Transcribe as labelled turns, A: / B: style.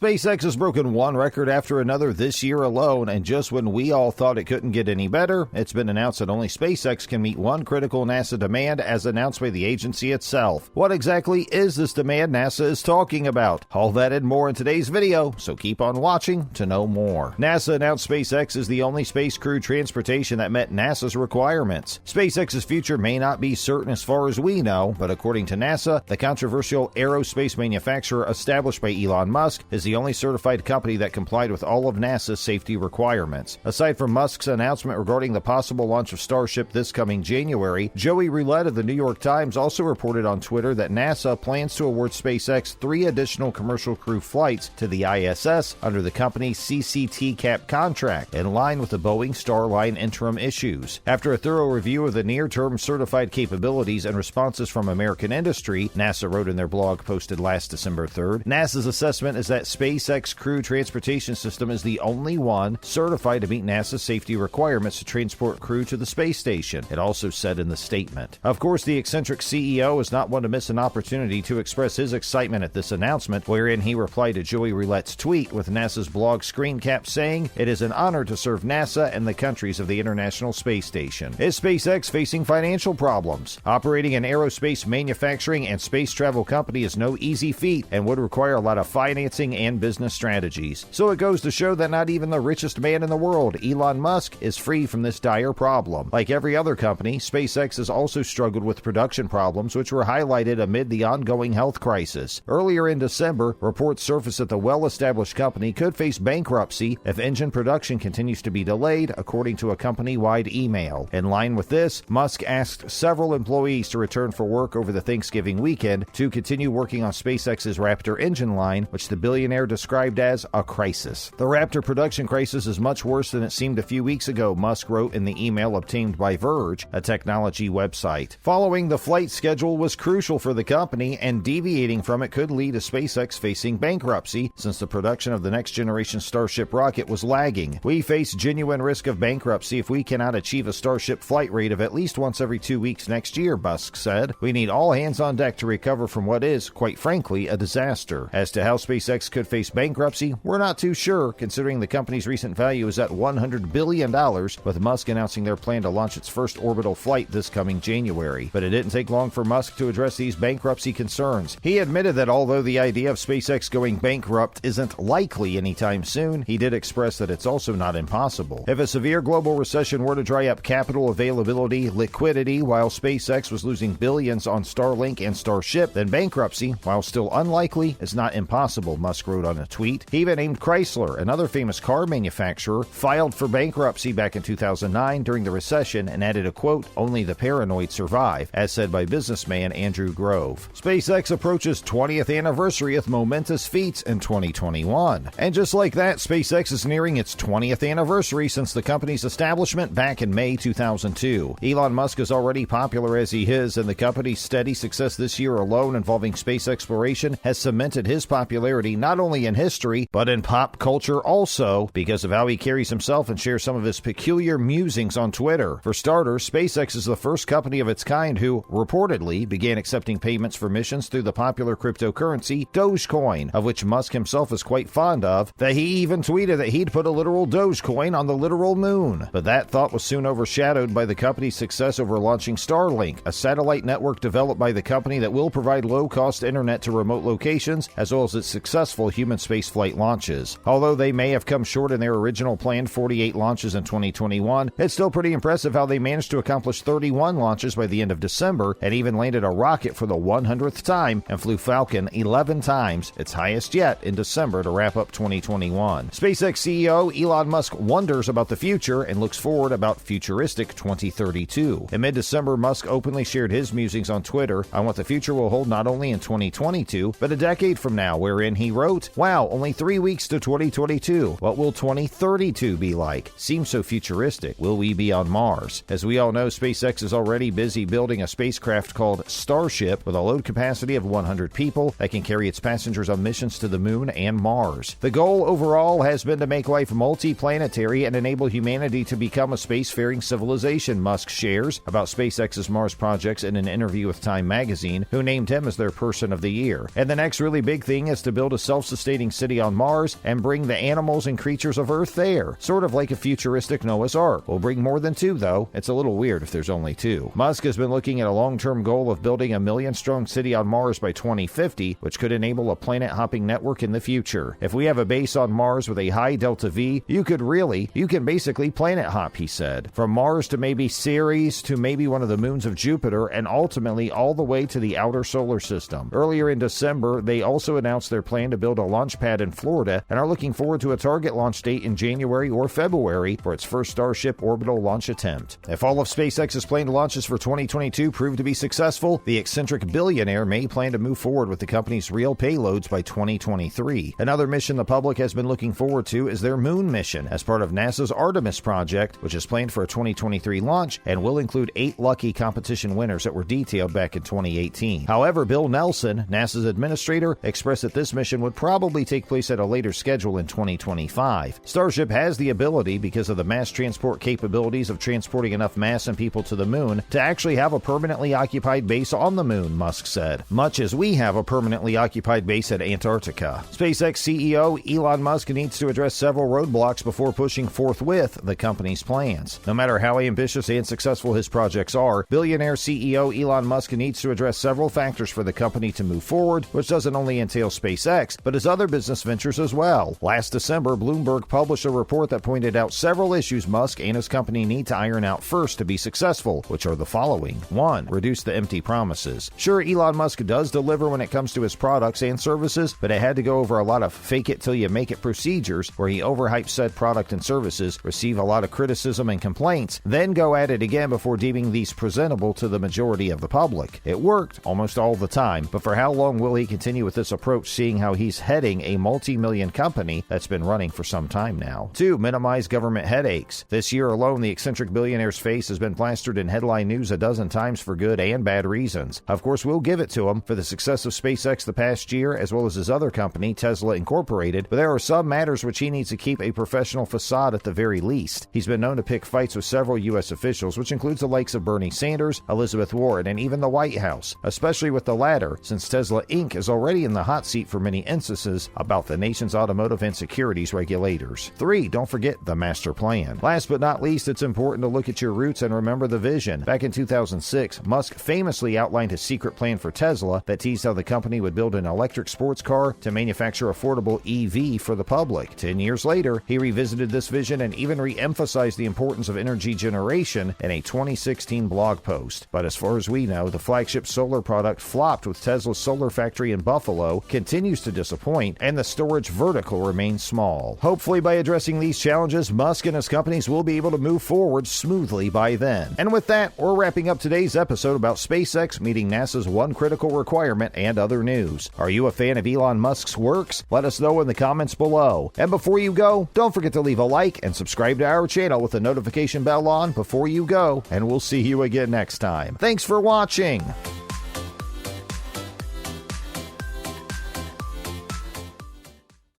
A: SpaceX has broken one record after another this year alone, and just when we all thought it couldn't get any better, it's been announced that only SpaceX can meet one critical NASA demand as announced by the agency itself. What exactly is this demand NASA is talking about? All that and more in today's video, so keep on watching to know more. NASA announced SpaceX is the only space crew transportation that met NASA's requirements. SpaceX's future may not be certain as far as we know, but according to NASA, the controversial aerospace manufacturer established by Elon Musk is the only certified company that complied with all of NASA's safety requirements. Aside from Musk's announcement regarding the possible launch of Starship this coming January, Joey Roulette of the New York Times also reported on Twitter that NASA plans to award SpaceX 3 additional commercial crew flights to the ISS under the company's CCT cap contract, in line with the Boeing Starline interim issues. After a thorough review of the near-term certified capabilities and responses from American industry, NASA wrote in their blog posted last December 3rd, NASA's assessment is that SpaceX Crew Transportation System is the only one certified to meet NASA's safety requirements to transport crew to the space station, it also said in the statement. Of course, the eccentric CEO is not one to miss an opportunity to express his excitement at this announcement, wherein he replied to Joey Roulette's tweet with NASA's blog screen cap saying, "It is an honor to serve NASA and the countries of the International Space Station." Is SpaceX facing financial problems? Operating an aerospace manufacturing and space travel company is no easy feat and would require a lot of financing and business strategies. So it goes to show that not even the richest man in the world, Elon Musk, is free from this dire problem. Like every other company, SpaceX has also struggled with production problems, which were highlighted amid the ongoing health crisis. Earlier in December, reports surfaced that the well-established company could face bankruptcy if engine production continues to be delayed, according to a company-wide email. In line with this, Musk asked several employees to return for work over the Thanksgiving weekend to continue working on SpaceX's Raptor engine line, which the billionaire described as a crisis. The Raptor production crisis is much worse than it seemed a few weeks ago, Musk wrote in the email obtained by Verge, a technology website. Following the flight schedule was crucial for the company, and deviating from it could lead to SpaceX facing bankruptcy, since the production of the next generation Starship rocket was lagging. "We face genuine risk of bankruptcy if we cannot achieve a Starship flight rate of at least once every 2 weeks next year," Musk said. "We need all hands on deck to recover from what is, quite frankly, a disaster." As to how SpaceX could face bankruptcy, we're not too sure, considering the company's recent value is at $100 billion, with Musk announcing their plan to launch its first orbital flight this coming January. But it didn't take long for Musk to address these bankruptcy concerns. He admitted that although the idea of SpaceX going bankrupt isn't likely anytime soon, he did express that it's also not impossible. If a severe global recession were to dry up capital availability, liquidity, while SpaceX was losing billions on Starlink and Starship, then bankruptcy, while still unlikely, is not impossible, Musk wrote on a tweet. He even named Chrysler, another famous car manufacturer, filed for bankruptcy back in 2009 during the recession, and added a quote, "Only the paranoid survive," as said by businessman Andrew Grove. SpaceX approaches 20th anniversary with momentous feats in 2021. And just like that, SpaceX is nearing its 20th anniversary since the company's establishment back in May 2002. Elon Musk is already popular as he is, and the company's steady success this year alone involving space exploration has cemented his popularity not only in history, but in pop culture also, because of how he carries himself and shares some of his peculiar musings on Twitter. For starters, SpaceX is the first company of its kind who, reportedly, began accepting payments for missions through the popular cryptocurrency Dogecoin, of which Musk himself is quite fond of, that he even tweeted that he'd put a literal Dogecoin on the literal moon. But that thought was soon overshadowed by the company's success over launching Starlink, a satellite network developed by the company that will provide low-cost internet to remote locations, as well as its successful human spaceflight launches. Although they may have come short in their original planned 48 launches in 2021, it's still pretty impressive how they managed to accomplish 31 launches by the end of December, and even landed a rocket for the 100th time and flew Falcon 11 times, its highest yet, in December to wrap up 2021. SpaceX CEO Elon Musk wonders about the future and looks forward about futuristic 2032. In mid-December, Musk openly shared his musings on Twitter on what the future will hold not only in 2022, but a decade from now, wherein he wrote, "Wow, only 3 weeks to 2022. What will 2032 be like? Seems so futuristic. Will we be on Mars?" As we all know, SpaceX is already busy building a spacecraft called Starship with a load capacity of 100 people that can carry its passengers on missions to the moon and Mars. The goal overall has been to make life multi-planetary and enable humanity to become a spacefaring civilization, Musk shares about SpaceX's Mars projects in an interview with Time magazine, who named him as their Person of the Year. And the next really big thing is to build a self self-sustaining city on Mars and bring the animals and creatures of Earth there, sort of like a futuristic Noah's Ark. We'll bring more than 2, though. It's a little weird if there's only 2. Musk has been looking at a long-term goal of building a million-strong city on Mars by 2050, which could enable a planet-hopping network in the future. If we have a base on Mars with a high delta V, you can basically planet hop, he said. From Mars to maybe Ceres to maybe one of the moons of Jupiter, and ultimately all the way to the outer solar system. Earlier in December, they also announced their plan to build a launch pad in Florida and are looking forward to a target launch date in January or February for its first Starship orbital launch attempt. If all of SpaceX's planned launches for 2022 prove to be successful, the eccentric billionaire may plan to move forward with the company's real payloads by 2023. Another mission the public has been looking forward to is their moon mission as part of NASA's Artemis project, which is planned for a 2023 launch and will include 8 lucky competition winners that were detailed back in 2018. However, Bill Nelson, NASA's administrator, expressed that this mission would probably take place at a later schedule in 2025. Starship has the ability, because of the mass transport capabilities of transporting enough mass and people to the moon, to actually have a permanently occupied base on the moon, Musk said, much as we have a permanently occupied base at Antarctica. SpaceX CEO Elon Musk needs to address several roadblocks before pushing forthwith the company's plans. No matter how ambitious and successful his projects are, billionaire CEO Elon Musk needs to address several factors for the company to move forward, which doesn't only entail SpaceX, but his other business ventures as well. Last December, Bloomberg published a report that pointed out several issues Musk and his company need to iron out first to be successful, which are the following. 1. Reduce the empty promises. Sure, Elon Musk does deliver when it comes to his products and services, but it had to go over a lot of fake-it-till-you-make-it procedures where he overhyped said product and services, receive a lot of criticism and complaints, then go at it again before deeming these presentable to the majority of the public. It worked almost all the time, but for how long will he continue with this approach, seeing how he's heading a multi-million company that's been running for some time now? 2. Minimize government headaches. This year alone, the eccentric billionaire's face has been plastered in headline news a dozen times for good and bad reasons. Of course, we'll give it to him for the success of SpaceX the past year, as well as his other company, Tesla Incorporated, but there are some matters which he needs to keep a professional facade at the very least. He's been known to pick fights with several U.S. officials, which includes the likes of Bernie Sanders, Elizabeth Warren, and even the White House, especially with the latter, since Tesla Inc. is already in the hot seat for many instances about the nation's automotive and securities regulators. 3. Don't forget the master plan. Last but not least, it's important to look at your roots and remember the vision. Back in 2006, Musk famously outlined his secret plan for Tesla that teased how the company would build an electric sports car to manufacture affordable EV for the public. 10 years later, he revisited this vision and even re-emphasized the importance of energy generation in a 2016 blog post. But as far as we know, the flagship solar product flopped, with Tesla's solar factory in Buffalo continues to disappoint, and the storage vertical remains small. Hopefully, by addressing these challenges, Musk and his companies will be able to move forward smoothly by then. And with that, we're wrapping up today's episode about SpaceX meeting NASA's one critical requirement and other news. Are you a fan of Elon Musk's works? Let us know in the comments below. And before you go, don't forget to leave a like and subscribe to our channel with the notification bell on before you go, and we'll see you again next time. Thanks for watching!